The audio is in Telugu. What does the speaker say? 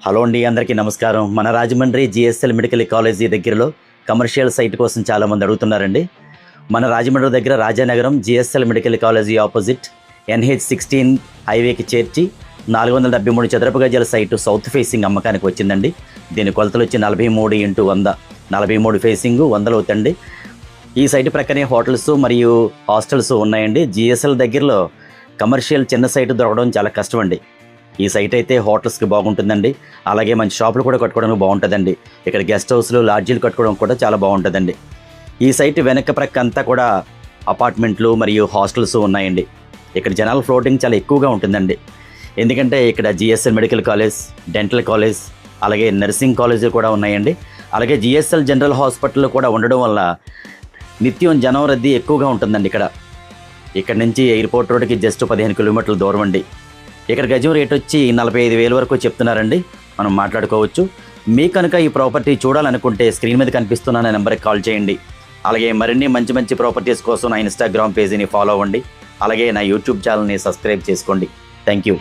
హలో అండి, అందరికీ నమస్కారం. మన రాజమండ్రి జిఎస్ఎల్ మెడికల్ కాలేజీ దగ్గరలో కమర్షియల్ సైట్ కోసం చాలామంది అడుగుతున్నారండి. మన రాజమండ్రి దగ్గర Rajanagaram GSL medical college opposite NH16 హైవేకి చేర్చి 473 చదరపు గజాల సైటు సౌత్ ఫేసింగ్ అమ్మకానికి వచ్చిందండి. దీని కొలతలు వచ్చి 43x100, 43 ఫేసింగ్ 100 అవుతండి. ఈ సైట్ ప్రక్కనే హోటల్స్ మరియు హాస్టల్స్ ఉన్నాయండి. జిఎస్ఎల్ దగ్గరలో కమర్షియల్ చిన్న సైటు దొరకడం చాలా కష్టం అండి. ఈ సైట్ అయితే హోటల్స్కి బాగుంటుందండి. అలాగే మంచి షాపులు కూడా కట్టుకోవడానికి బాగుంటుందండి. ఇక్కడ గెస్ట్ హౌస్లు, లాడ్జీలు కట్టుకోవడం కూడా చాలా బాగుంటుందండి. ఈ సైట్ వెనక ప్రక్క అంతా కూడా అపార్ట్మెంట్లు మరియు హాస్టల్స్ ఉన్నాయండి. ఇక్కడ జనాల ఫ్లోటింగ్ చాలా ఎక్కువగా ఉంటుందండి. ఎందుకంటే ఇక్కడ GSL medical college, dental college, అలాగే నర్సింగ్ కాలేజీ కూడా ఉన్నాయండి. అలాగే జిఎస్ఎల్ జనరల్ హాస్పిటల్ కూడా ఉండడం వల్ల నిత్యం జనం రద్దీ ఎక్కువగా ఉంటుందండి. ఇక్కడ నుంచి ఎయిర్పోర్ట్ రోడ్కి జస్ట్ 15 కిలోమీటర్ల దూరం అండి. ఇక్కడ గజం రేట్ వచ్చి 45,000 వరకు చెప్తున్నారండి. మనం మాట్లాడుకోవచ్చు. మీకు కనుక ఈ ప్రాపర్టీ చూడాలనుకుంటే స్క్రీన్ మీద కనిపిస్తున్న నా నెంబర్కి కాల్ చేయండి. అలాగే మరిన్ని మంచి ప్రాపర్టీస్ కోసం నా ఇన్స్టాగ్రామ్ పేజీని ఫాలో అవ్వండి. అలాగే నా యూట్యూబ్ ఛానల్ని సబ్స్క్రైబ్ చేసుకోండి. Thank you.